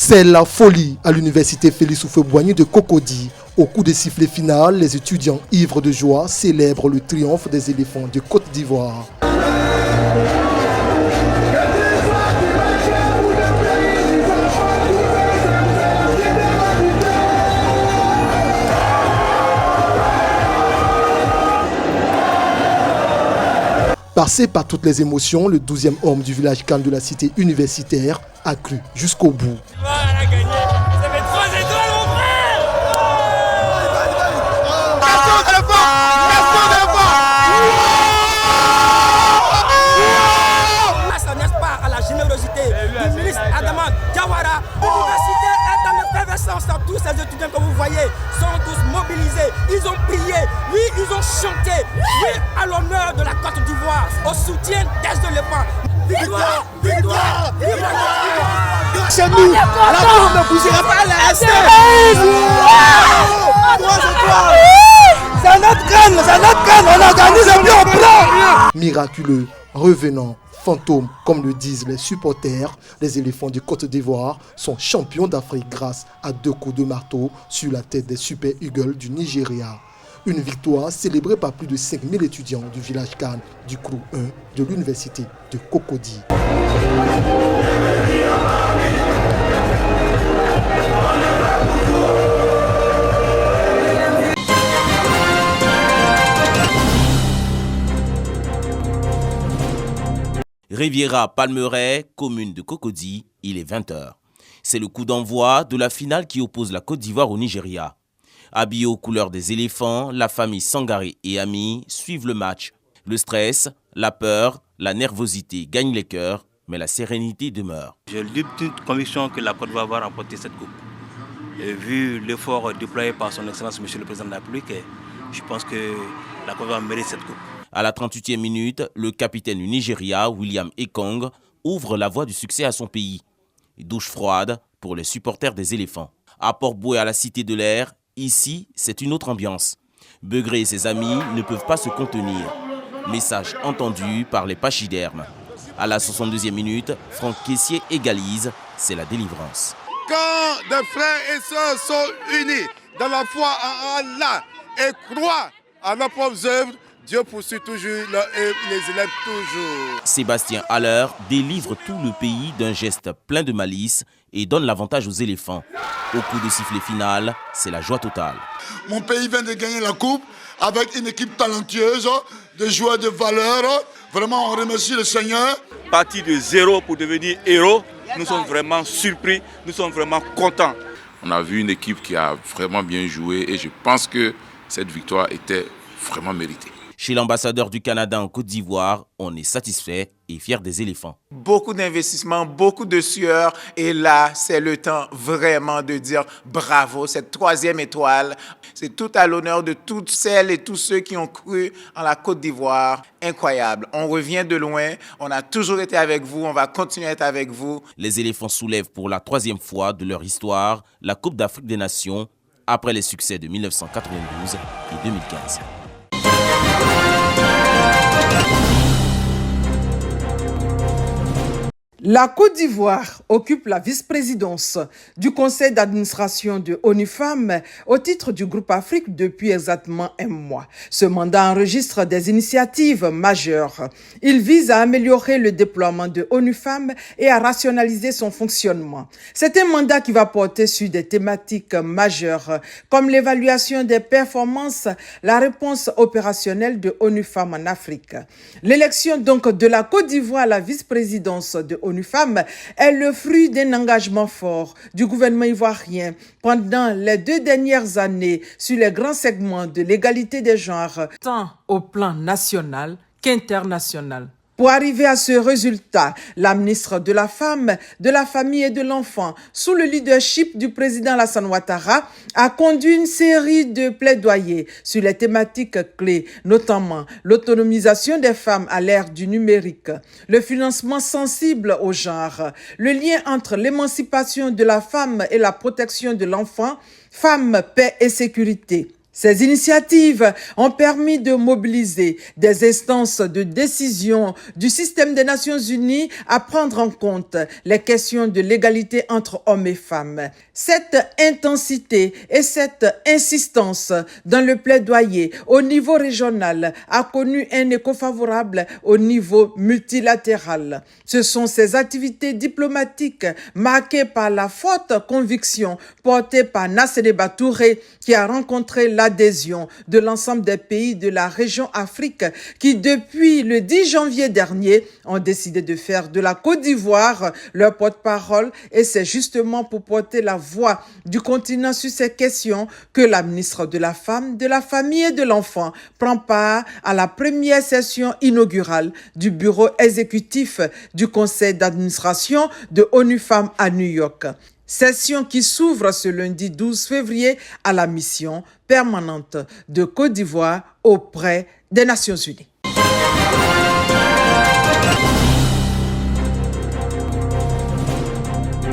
C'est la folie à l'université Félix Houphouët-Boigny de Cocody. Au coup des sifflets finales, les étudiants ivres de joie célèbrent le triomphe des éléphants de Côte d'Ivoire. Passé par toutes les émotions, le 12e homme du village calme de la cité universitaire a cru jusqu'au bout. Elle a gagné. Ça fait 3 étoiles, mon frère. Grâce, n'est-ce pas, à la générosité du ministre Adama Diawara, l'université est en effervescence. Tous ces étudiants que vous voyez sont tous mobilisés. Ils ont prié, oui, ils ont chanté, oui, à l'honneur de la Côte d'Ivoire, au soutien des éléphants. Victoire, victoire, victoire. Chez nous, la bombe ne bougera pas, elle est restée. C'est notre canne, on organise un bien plan. Miraculeux, revenant, fantôme, comme le disent les supporters, les éléphants de Côte d'Ivoire sont champions d'Afrique grâce à 2 coups de marteau sur la tête des Super Eagles du Nigeria. Une victoire célébrée par plus de 5000 étudiants du village Khan du CRU 1 de l'université de Cocody. Riviera Palmeraie, commune de Cocody, il est 20h. C'est le coup d'envoi de la finale qui oppose la Côte d'Ivoire au Nigeria. Habillés aux couleurs des éléphants, la famille Sangaré et amis suivent le match. Le stress, la peur, la nervosité gagnent les cœurs, mais la sérénité demeure. J'ai l'ultime conviction que la Côte d'Ivoire va remporter cette coupe. Et vu l'effort déployé par son Excellence Monsieur le Président de la République, je pense que la Côte d'Ivoire mérite cette coupe. À la 38e minute, le capitaine du Nigeria, William Ekong, ouvre la voie du succès à son pays. Douche froide pour les supporters des éléphants. À Port-Bouët, à la Cité de l'Air, ici, c'est une autre ambiance. Begré et ses amis ne peuvent pas se contenir. Message entendu par les pachydermes. À la 62e minute, Franck Kessié égalise, c'est la délivrance. Quand des frères et sœurs sont unis dans la foi en Allah et croient à leurs propres œuvres, Dieu poursuit toujours et les élève toujours. Sébastien Haller délivre tout le pays d'un geste plein de malice et donne l'avantage aux éléphants. Au coup de sifflet final, c'est la joie totale. Mon pays vient de gagner la coupe avec une équipe talentueuse, de joueurs de valeur. Vraiment, on remercie le Seigneur. Parti de zéro pour devenir héros, nous sommes vraiment surpris, nous sommes vraiment contents. On a vu une équipe qui a vraiment bien joué et je pense que cette victoire était vraiment méritée. Chez l'ambassadeur du Canada en Côte d'Ivoire, on est satisfait et fier des éléphants. Beaucoup d'investissements, beaucoup de sueur. Et là, c'est le temps vraiment de dire bravo. Cette 3e étoile, c'est tout à l'honneur de toutes celles et tous ceux qui ont cru en la Côte d'Ivoire. Incroyable. On revient de loin. On a toujours été avec vous. On va continuer à être avec vous. Les éléphants soulèvent pour la 3e fois de leur histoire la Coupe d'Afrique des Nations après les succès de 1992 et 2015. La Côte d'Ivoire occupe la vice-présidence du conseil d'administration de ONU Femmes au titre du groupe Afrique depuis exactement 1 mois. Ce mandat enregistre des initiatives majeures. Il vise à améliorer le déploiement de ONU Femmes et à rationaliser son fonctionnement. C'est un mandat qui va porter sur des thématiques majeures comme l'évaluation des performances, la réponse opérationnelle de ONU Femmes en Afrique. L'élection donc de la Côte d'Ivoire à la vice-présidence de ONU Femmes est le fruit d'un engagement fort du gouvernement ivoirien pendant les 2 dernières années sur les grands segments de l'égalité des genres, tant au plan national qu'international. Pour arriver à ce résultat, la ministre de la Femme, de la Famille et de l'Enfant, sous le leadership du président Alassane Ouattara, a conduit une série de plaidoyers sur les thématiques clés, notamment l'autonomisation des femmes à l'ère du numérique, le financement sensible au genre, le lien entre l'émancipation de la femme et la protection de l'enfant, femmes, paix et sécurité, Ces initiatives ont permis de mobiliser des instances de décision du système des Nations Unies à prendre en compte les questions de l'égalité entre hommes et femmes. Cette intensité et cette insistance dans le plaidoyer au niveau régional a connu un écho favorable au niveau multilatéral. Ce sont ces activités diplomatiques marquées par la forte conviction portée par Nassedeba Touré qui a rencontré l'adhésion de l'ensemble des pays de la région Afrique qui, depuis le 10 janvier dernier, ont décidé de faire de la Côte d'Ivoire leur porte-parole et c'est justement pour porter la voix du continent sur ces questions que la ministre de la Femme, de la Famille et de l'Enfant prend part à la première session inaugurale du bureau exécutif du conseil d'administration de ONU Femmes à New York. Session qui s'ouvre ce lundi 12 février à la mission permanente de Côte d'Ivoire auprès des Nations Unies.